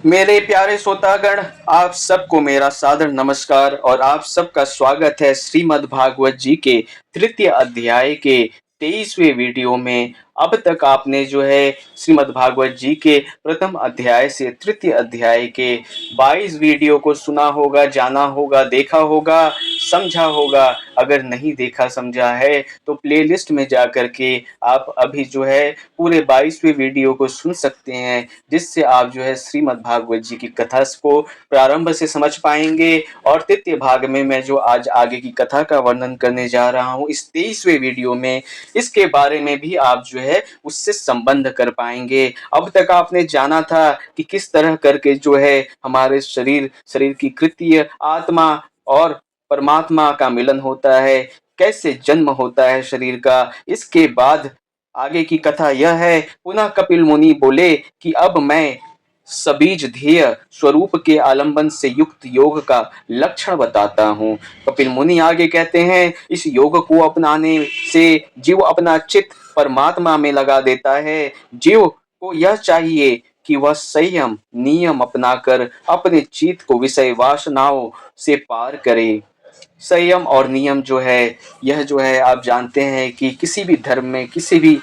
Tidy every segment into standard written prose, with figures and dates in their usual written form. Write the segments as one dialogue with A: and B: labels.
A: मेरे प्यारे श्रोतागण, आप सबको मेरा सादर नमस्कार और आप सबका स्वागत है श्रीमद् भागवत जी के तृतीय अध्याय के 23वें वीडियो में। अब तक आपने जो है श्रीमद् भागवत जी के प्रथम अध्याय से तृतीय अध्याय के 22 वीडियो को सुना होगा, जाना होगा, देखा होगा, समझा होगा। अगर नहीं देखा समझा है तो प्लेलिस्ट में जा करके आप अभी जो है पूरे 22वें वीडियो को सुन सकते हैं, जिससे आप जो है श्रीमद् भागवत जी की कथा को प्रारंभ से समझ पाएंगे। और तृतीय भाग में मैं जो आज आगे की कथा का वर्णन करने जा रहा हूँ इस 23वें वीडियो में, इसके बारे में भी आप जो है उससे संबंध कर पाएंगे। अब तक आपने जाना था कि किस तरह करके जो है हमारे शरीर की कृत्य, आत्मा और परमात्मा का मिलन होता है, कैसे जन्म होता है शरीर का। इसके बाद आगे की कथा यह है, पुनः कपिल मुनि बोले कि अब मैं सबीज ध्येय स्वरूप के आलंबन से युक्त योग का लक्षण बताता हूँ। कपिल मुनि आगे कहते हैं, इस योग को अपनाने से जीव अपना चित्त परमात्मा में लगा देता है। जीव को यह चाहिए कि वह संयम नियम अपनाकर अपने चित्त को विषय वासनाओं से पार करे। संयम और नियम जो है, यह जो है आप जानते हैं कि किसी भी धर्म में, किसी भी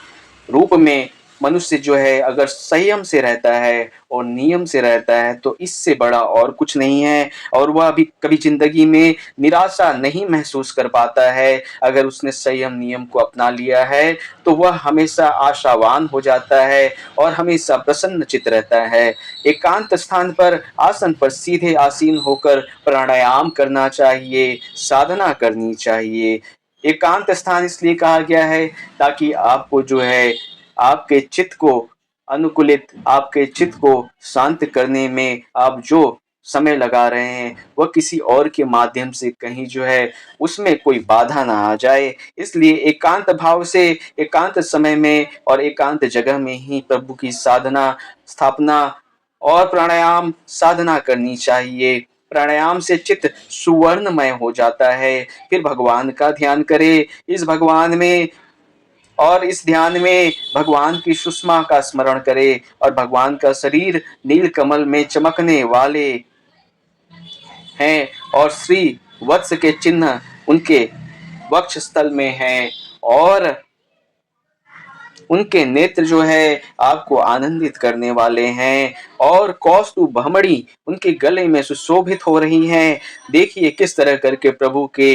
A: रूप में मनुष्य जो है अगर संयम से रहता है और नियम से रहता है तो इससे बड़ा और कुछ नहीं है। और वह भी कभी जिंदगी में निराशा नहीं महसूस कर पाता है। अगर उसने संयम नियम को अपना लिया है तो वह हमेशा आशावान हो जाता है और हमेशा प्रसन्न चित्त रहता है। एकांत स्थान पर आसन पर सीधे आसीन होकर प्राणायाम करना चाहिए, साधना करनी चाहिए। एकांत स्थान इसलिए कहा गया है ताकि आपको जो है आपके चित्त को अनुकूलित, आपके चित्त को शांत करने में आप जो समय लगा रहे हैं वह किसी और के माध्यम से कहीं जो है उसमें कोई बाधा ना आ जाए। इसलिए एकांत भाव से, एकांत समय में और एकांत जगह में ही प्रभु की साधना, स्थापना और प्राणायाम साधना करनी चाहिए। प्राणायाम से चित्त सुवर्णमय हो जाता है। फिर भगवान का ध्यान करें। इस ध्यान में भगवान की सुषमा का स्मरण करें और भगवान का शरीर नील कमल में चमकने वाले हैं और श्री वत्स के चिन्ह उनके वक्ष स्थल में हैं और उनके नेत्र जो है आपको आनंदित करने वाले हैं और कौस्तुभ भमड़ी उनके गले में सुशोभित हो रही हैं। देखिए किस तरह करके प्रभु के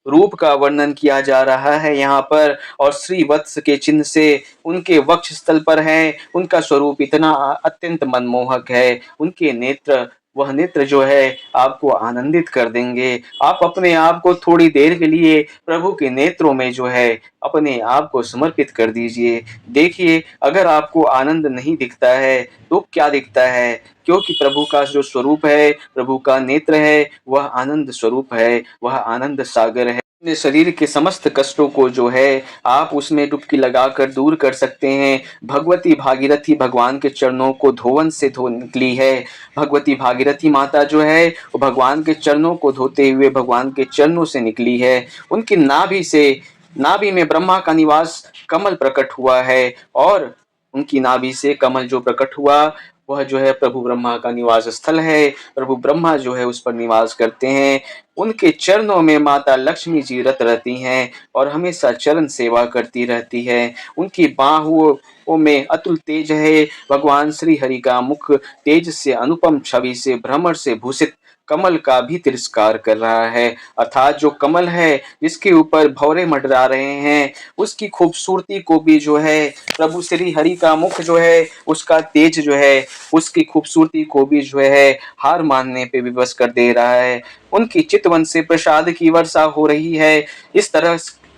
A: रूप का वर्णन किया जा रहा है यहाँ पर। और श्री वत्स के चिन्ह से उनके वक्ष स्थल पर है। उनका स्वरूप इतना अत्यंत मनमोहक है। उनके नेत्र, वह नेत्र जो है आपको आनंदित कर देंगे। आप अपने आप को थोड़ी देर के लिए प्रभु के नेत्रों में जो है अपने आप को समर्पित कर दीजिए। देखिए अगर आपको आनंद नहीं दिखता है तो क्या दिखता है, क्योंकि प्रभु का जो स्वरूप है, प्रभु का नेत्र है, वह आनंद स्वरूप है, वह आनंद सागर है। अपने शरीर के समस्त कष्टों को जो है आप उसमें डुबकी लगाकर दूर कर सकते हैं। भगवती भागीरथी भगवान के चरणों को धोवन से धो निकली है। भगवती भागीरथी माता जो है वो भगवान के चरणों को धोते हुए भगवान के चरणों से निकली है। उनकी नाभि में ब्रह्मा का निवास कमल प्रकट हुआ है और उनकी नाभि से कमल जो प्रकट हुआ वह जो है प्रभु ब्रह्मा का निवास स्थल है। प्रभु ब्रह्मा जो है उस पर निवास करते हैं। उनके चरणों में माता लक्ष्मी जी रत रहती हैं और हमेशा चरण सेवा करती रहती है। उनकी बाहुओं में अतुल तेज है। भगवान श्री हरि का मुख तेज से, अनुपम छवि से, भ्रमर से भूषित कमल का भी तिरस्कार कर रहा है। अर्थात जो कमल है जिसके ऊपर भौरे मंडरा रहे हैं उसकी खूबसूरती को भी जो है प्रभु श्री हरि का मुख जो है उसका तेज जो है उसकी खूबसूरती को भी जो है हार मानने पे विवश कर दे रहा है। उनकी चितवन से प्रसाद की वर्षा हो रही है। इस तरह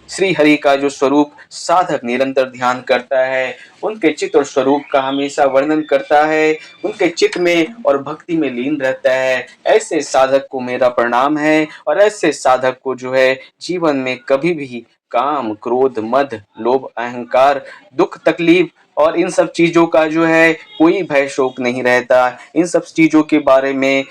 A: श्री हरि का जो स्वरूप साधक निरंतर ध्यान करता है, उनके चित्त और स्वरूप का हमेशा वर्णन करता है, उनके चित्त में और भक्ति में लीन रहता है, ऐसे साधक को मेरा प्रणाम है। और ऐसे साधक को जो है जीवन में कभी भी काम, क्रोध, मद, लोभ, अहंकार, दुख, तकलीफ और इन सब चीजों का जो है कोई भय शोक नहीं रहता। इन सब चीजों के बारे में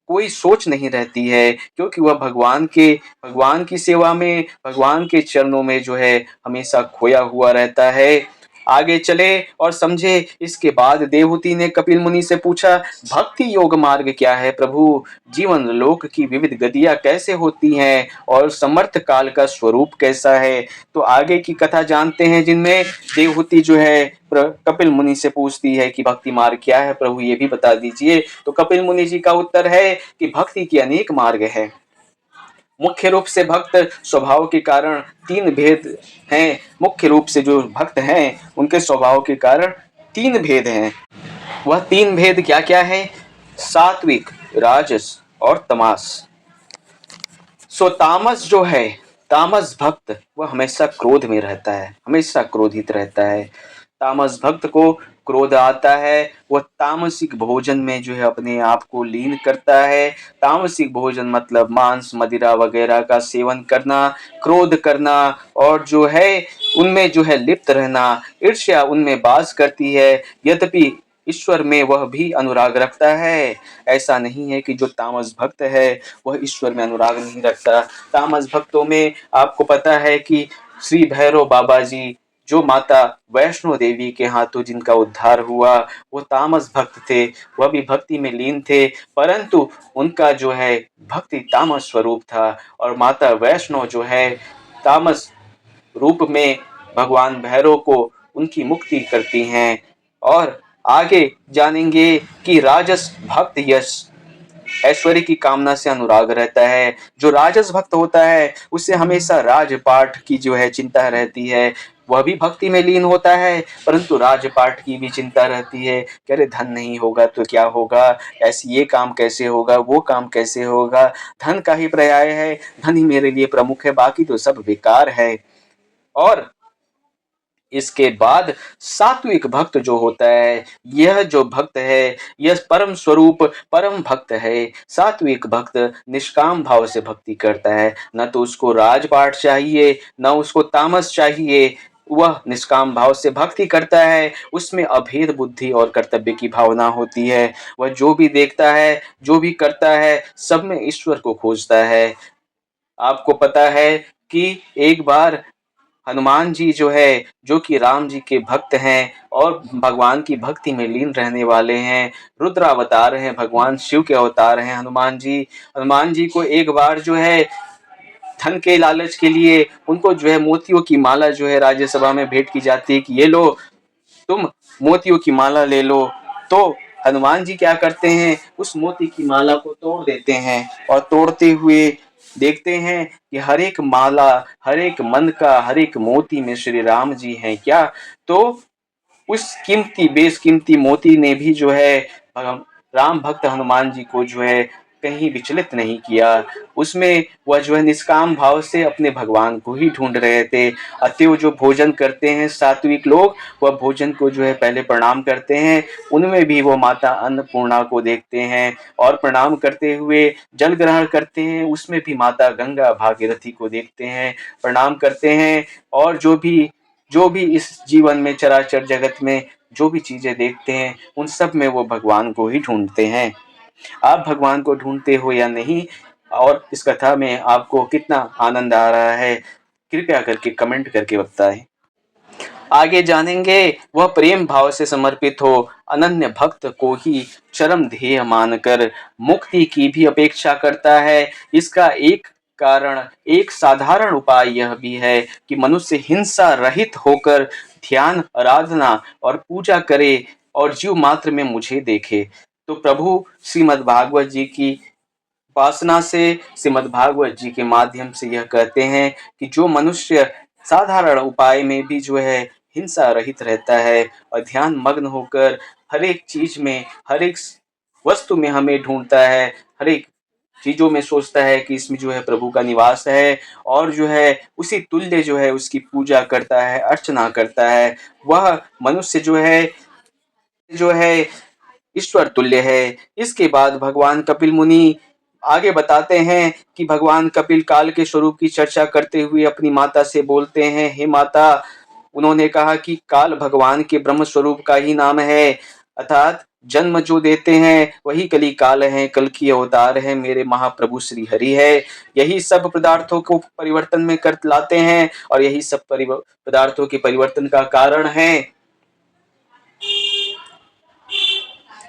A: कोई सोच नहीं रहती है, क्योंकि वह भगवान की सेवा में, भगवान के चरणों में जो है हमेशा खोया हुआ रहता है। आगे चले और समझे। इसके बाद देवहूति ने कपिल मुनि से पूछा, भक्ति योग मार्ग क्या है प्रभु? जीवन लोक की विविध गतियां कैसे होती हैं और समर्थ काल का स्वरूप कैसा है? तो आगे की कथा जानते हैं, जिनमें देवहूति जो है कपिल मुनि से पूछती है कि भक्ति मार्ग क्या है प्रभु, ये भी बता दीजिए। तो कपिल मुनि जी का उत्तर है कि भक्ति के अनेक मार्ग है। मुख्य रूप से भक्त स्वभाव के कारण तीन भेद हैं। मुख्य रूप से जो भक्त हैं उनके स्वभाव के कारण तीन भेद हैं। वह तीन भेद क्या क्या है? सात्विक, राजस और तमस। तामस जो है, तामस भक्त वह हमेशा क्रोध में रहता है, हमेशा क्रोधित रहता है। तामस भक्त को क्रोध आता है, वह तामसिक भोजन में जो है अपने आप को लीन करता है। तामसिक भोजन मतलब मांस मदिरा वगैरह का सेवन करना, क्रोध करना और जो है उनमें जो है लिप्त रहना। ईर्ष्या उनमें वास करती है, यद्यपि ईश्वर में वह भी अनुराग रखता है। ऐसा नहीं है कि जो तामस भक्त है वह ईश्वर में अनुराग नहीं रखता। तामस भक्तों में आपको पता है कि श्री भैरव बाबा जी, जो माता वैष्णो देवी के हाथों जिनका उद्धार हुआ, वो तामस भक्त थे। वह भी भक्ति में लीन थे, परंतु उनका जो है भक्ति तामस स्वरूप था। और माता वैष्णो जो है तामस रूप में भगवान भैरव को उनकी मुक्ति करती हैं। और आगे जानेंगे कि राजस भक्त यश ऐश्वर्य की कामना से अनुराग रहता है। जो राजस भक्त होता है उससे हमेशा राजपाट की जो है चिंता रहती है। वह भी भक्ति में लीन होता है, परंतु राजपाट की भी चिंता रहती है कि अरे धन नहीं होगा तो क्या होगा, ऐसे ये काम कैसे होगा, वो काम कैसे होगा। धन का ही पर्याय है, धन ही मेरे लिए प्रमुख है, बाकी तो सब बेकार है। और इसके बाद सात्विक भक्त जो होता है, यह जो भक्त है यह परम स्वरूप परम भक्त है। सात्विक भक्त निष्काम भाव से भक्ति करता है, न तो उसको राजपाट चाहिए न उसको तामस चाहिए। वह निष्काम भाव से भक्ति करता है, उसमें अभेद बुद्धि और कर्तव्य की भावना होती है। वह जो भी देखता है, जो भी करता है, सब में ईश्वर को खोजता है। आपको पता है कि एक बार हनुमान जी जो है, जो कि राम जी के भक्त हैं और भगवान की भक्ति में लीन रहने वाले हैं, रुद्र अवतार हैं, भगवान शिव के अवतार हैं हनुमान जी। हनुमान जी को एक बार जो है धन के लालच के लिए उनको जो है मोतियों की माला जो है राज्यसभा में भेंट की जाती है कि ये लो, तुम मोतियों की माला ले लो। तो हनुमान जी क्या करते हैं, उस मोती की माला को तोड़ देते हैं और तोड़ते हुए देखते हैं कि हर एक माला, हर एक मन का, हर एक मोती में श्री राम जी हैं क्या। तो उस कीमती बेशकीमती मोती ने भी जो है राम भक्त हनुमान जी को जो है कहीं विचलित नहीं किया। उसमें वह जो है निष्काम भाव से अपने भगवान को ही ढूंढ रहे थे। अतएव जो भोजन करते हैं सात्विक लोग, वह भोजन को जो है पहले प्रणाम करते हैं। उनमें भी वो माता अन्नपूर्णा को देखते हैं और प्रणाम करते हुए जल ग्रहण करते हैं। उसमें भी माता गंगा भागीरथी को देखते हैं, प्रणाम करते हैं। और जो भी इस जीवन में चराचर जगत में जो भी चीजें देखते हैं, उन सब में वो भगवान को ही ढूंढते हैं। आप भगवान को ढूंढते हो या नहीं, और इस कथा में आपको कितना आनंद आ रहा है, कृपया करके कमेंट करके बताएं। आगे जानेंगे, वह प्रेम भाव से समर्पित हो, अनन्य भक्त को ही चरम ध्येय मानकर मुक्ति की भी अपेक्षा करता है। इसका एक कारण, एक साधारण उपाय यह भी है कि मनुष्य हिंसा रहित होकर ध्यान, आराधना और पूजा करे और जीव मात्र में मुझे देखे। तो प्रभु श्रीमद् भागवत जी की उपासना से, श्रीमद् भागवत जी के माध्यम से यह कहते हैं कि जो मनुष्य साधारण उपाय में भी जो है हिंसा रहित रहता है और ध्यान मग्न होकर हर एक चीज में, हर एक वस्तु में हमें ढूंढता है, हर एक चीजों में सोचता है कि इसमें जो है प्रभु का निवास है, और जो है उसी तुल्य जो है उसकी पूजा करता है, अर्चना करता है, वह मनुष्य जो है ईश्वर तुल्य है। इसके बाद भगवान कपिल मुनि आगे बताते हैं कि भगवान कपिल काल के स्वरूप की चर्चा करते हुए अपनी माता से बोलते हैं, हे माता, उन्होंने कहा कि काल भगवान के ब्रह्म स्वरूप का ही नाम है, अर्थात जन्म जो देते हैं वही कली काल है, कल की अवतार है, मेरे महाप्रभु श्री हरि है। यही सब पदार्थों को परिवर्तन में कर लाते हैं और यही सब पदार्थों के परिवर्तन का कारण है।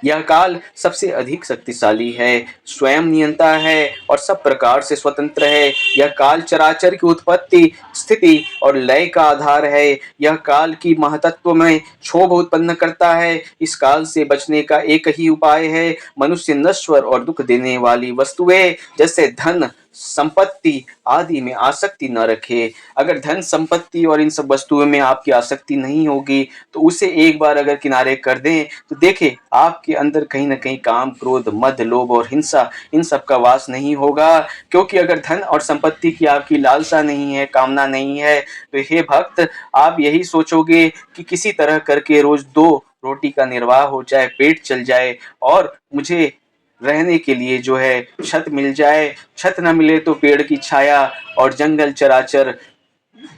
A: यह काल सबसे अधिक शक्तिशाली है, स्वयं नियंता है और सब प्रकार से स्वतंत्र है। यह काल चराचर की उत्पत्ति, स्थिति और लय का आधार है। यह काल की महतत्व में क्षोभ उत्पन्न करता है। इस काल से बचने का एक ही उपाय है, मनुष्य नश्वर और दुख देने वाली वस्तुएं जैसे धन, संपत्ति आदि में आसक्ति न रखे। अगर धन, संपत्ति और इन सब वस्तुओं में आपकी आसक्ति नहीं होगी तो उसे एक बार अगर किनारे कर दें तो देखें आपके अंदर कहीं न कहीं काम, क्रोध, मद, लोभ और हिंसा इन सब का वास नहीं होगा। क्योंकि अगर धन और संपत्ति की आपकी लालसा नहीं है, कामना नहीं है, तो हे भक्त, आप यही सोचोगे कि किसी तरह करके रोज 2 रोटी का निर्वाह हो जाए, पेट चल जाए और मुझे रहने के लिए जो है छत मिल जाए। छत न मिले तो पेड़ की छाया और जंगल चराचर,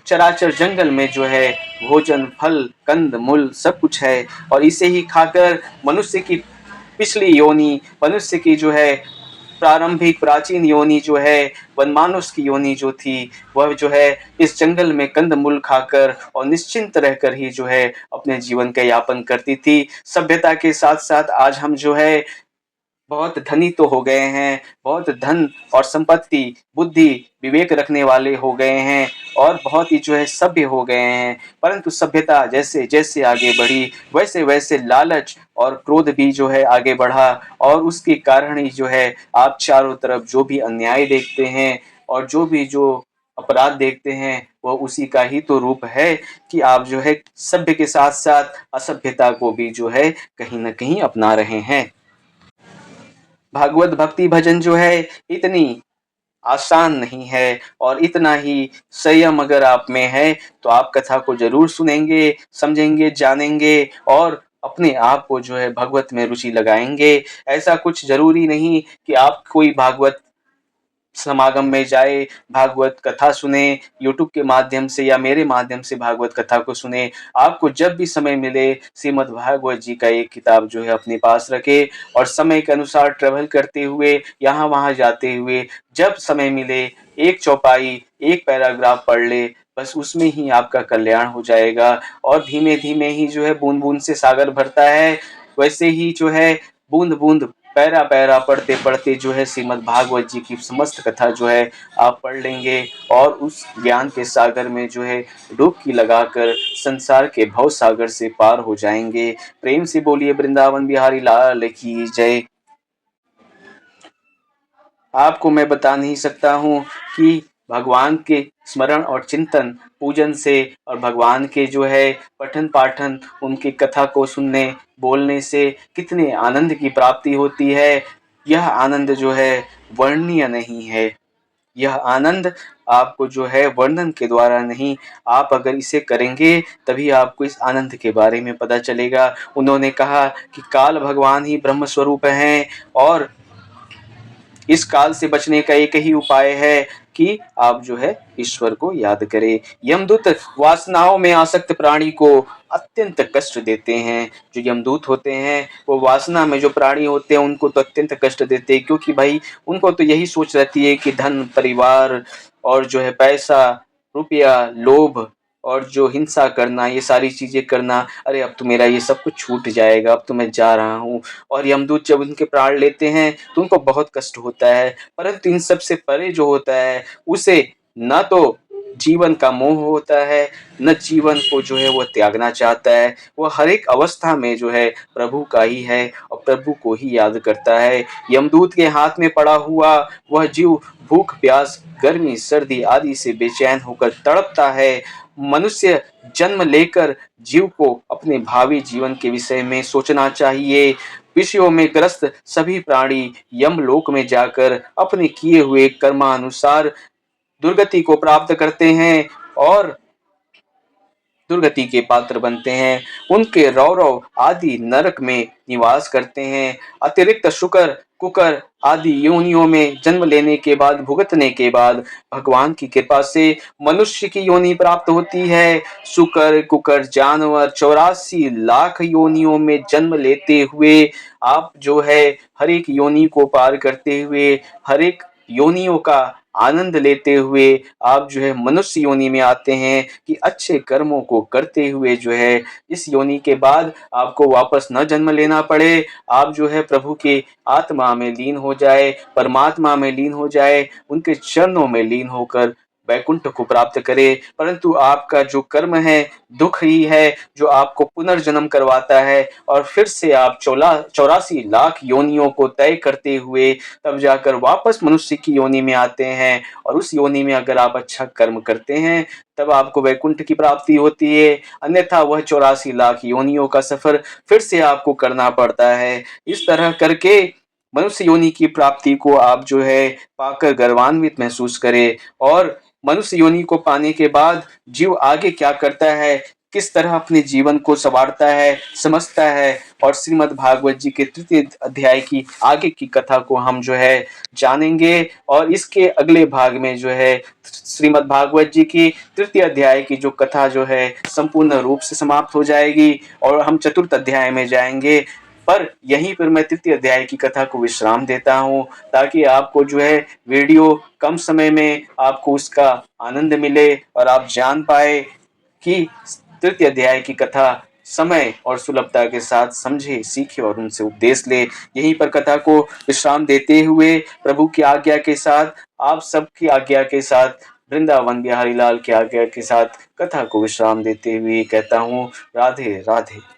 A: चराचर जंगल में जो है भोजन, फल, कंद मूल सब कुछ है और इसे ही खाकर मनुष्य की पिछली योनि, मनुष्य की जो है प्रारंभिक प्राचीन योनि जो है वनमानुष की योनि जो थी, वह जो है इस जंगल में कंद मूल खाकर और निश्चिंत रहकर ही जो है अपने जीवन का यापन करती थी। सभ्यता के साथ साथ आज हम जो है बहुत धनी तो हो गए हैं, बहुत धन और संपत्ति, बुद्धि, विवेक रखने वाले हो गए हैं और बहुत ही जो है सभ्य हो गए हैं। परंतु सभ्यता जैसे जैसे आगे बढ़ी वैसे वैसे लालच और क्रोध भी जो है आगे बढ़ा और उसके कारण ही जो है आप चारों तरफ जो भी अन्याय देखते हैं और जो अपराध देखते हैं वो उसी का ही तो रूप है कि आप जो है सभ्य के साथ साथ असभ्यता को भी जो है कहीं न कहीं अपना रहे हैं। भागवत भक्ति भजन जो है इतनी आसान नहीं है और इतना ही संयम अगर आप में है तो आप कथा को जरूर सुनेंगे, समझेंगे, जानेंगे और अपने आप को जो है भगवत में रुचि लगाएंगे। ऐसा कुछ जरूरी नहीं कि आप कोई भागवत समागम में जाए, भागवत कथा सुने, यूट्यूब के माध्यम से या मेरे माध्यम से भागवत कथा को सुने। आपको जब भी समय मिले श्रीमद् भागवत जी का एक किताब जो है अपने पास रखे और समय के अनुसार ट्रेवल करते हुए, यहाँ वहाँ जाते हुए जब समय मिले एक चौपाई, एक पैराग्राफ पढ़ ले, बस उसमें ही आपका कल्याण हो जाएगा। और धीमे धीमे ही जो है बूंद बूंद से सागर भरता है, वैसे ही जो है बूंद बूंद, पैरा पैरा पढ़ते पढ़ते जो है श्रीमद् भागवत जी की समस्त कथा जो है आप पढ़ लेंगे और उस ज्ञान के सागर में जो है डुबकी लगाकर संसार के भव सागर से पार हो जाएंगे। प्रेम से बोलिए वृंदावन बिहारी लाल की जय। आपको मैं बता नहीं सकता हूँ कि भगवान के स्मरण और चिंतन, पूजन से और भगवान के जो है पठन पाठन, उनकी कथा को सुनने, बोलने से कितने आनंद की प्राप्ति होती है। यह आनंद जो है वर्णनीय नहीं है। यह आनंद आपको जो है वर्णन के द्वारा नहीं, आप अगर इसे करेंगे तभी आपको इस आनंद के बारे में पता चलेगा। उन्होंने कहा कि काल भगवान ही ब्रह्म स्वरूप हैं और इस काल से बचने का एक ही उपाय है कि आप जो है ईश्वर को याद करें। यमदूत वासनाओं में आसक्त प्राणी को अत्यंत कष्ट देते हैं। जो यमदूत होते हैं वो वासना में जो प्राणी होते हैं उनको तो अत्यंत कष्ट देते हैं, क्योंकि भाई उनको तो यही सोच रहती है कि धन, परिवार और जो है पैसा, रुपया, लोभ और जो हिंसा करना, ये सारी चीजें करना, अरे अब तो मेरा ये सब कुछ छूट जाएगा, अब तो मैं जा रहा हूँ। और यमदूत जब उनके प्राण लेते हैं तो उनको बहुत कष्ट होता है। परंतु इन सब से परे जो होता है उसे न तो जीवन का मोह होता है, न जीवन को जो है वो त्यागना चाहता है। वो हर एक अवस्था में जो है प्रभु का ही है और प्रभु को ही याद करता है। यमदूत के हाथ में पड़ा हुआ वह जीव भूख, प्यास, गर्मी, सर्दी आदि से बेचैन होकर तड़पता है। मनुष्य जन्म लेकर जीव को अपने भावी जीवन के विषय में सोचना चाहिए। विषयों में ग्रस्त सभी प्राणी यमलोक में जाकर अपने किए हुए कर्मानुसार दुर्गति को प्राप्त करते हैं और दुर्गति के पात्र बनते हैं। उनके रौरव आदि नरक में निवास करते हैं। अतिरिक्त शुकर, कुकर आदि योनियों में जन्म लेने के बाद, भुगतने के बाद भगवान की कृपा से मनुष्य की योनि प्राप्त होती है। शुकर, कुकर जानवर 84 लाख योनियों में जन्म लेते हुए आप जो है हर एक योनि को पार करते हुए, हर एक योनियों का आनंद लेते हुए आप जो है मनुष्य योनि में आते हैं कि अच्छे कर्मों को करते हुए जो है इस योनि के बाद आपको वापस न जन्म लेना पड़े, आप जो है प्रभु के आत्मा में लीन हो जाए, परमात्मा में लीन हो जाए, उनके चरणों में लीन होकर वैकुंठ को प्राप्त करे। परंतु आपका जो कर्म है दुख ही है जो आपको पुनर्जन्म करवाता है और फिर से आप 84 लाख योनियों को तय करते हुए तब जाकर वापस मनुष्य की योनि में आते हैं। और उस योनि में अगर आप अच्छा कर्म करते हैं तब आपको वैकुंठ की प्राप्ति होती है, अन्यथा वह 84 लाख योनियों का सफर फिर से आपको करना पड़ता है। इस तरह करके मनुष्य योनि की प्राप्ति को आप जो है पाकर गर्वान्वित महसूस करें। और मनुष्य योनि को पाने के बाद जीव आगे क्या करता है, किस तरह अपने जीवन को संवारता है, समझता है, और श्रीमद् भागवत जी के तृतीय अध्याय की आगे की कथा को हम जो है जानेंगे। और इसके अगले भाग में जो है श्रीमद् भागवत जी की तृतीय अध्याय की जो कथा जो है संपूर्ण रूप से समाप्त हो जाएगी और हम चतुर्थ अध्याय में जाएंगे। पर यहीं पर मैं तृतीय अध्याय की कथा को विश्राम देता हूँ ताकि आपको जो है वीडियो कम समय में आपको उसका आनंद मिले और आप जान पाए कि तृतीय अध्याय की कथा समय और सुलभता के साथ समझे, सीखे और उनसे उपदेश ले। यहीं पर कथा को विश्राम देते हुए प्रभु की आज्ञा के साथ, आप सबकी आज्ञा के साथ, वृंदावन बिहारी लाल की आज्ञा के साथ कथा को विश्राम देते हुए कहता हूँ राधे राधे।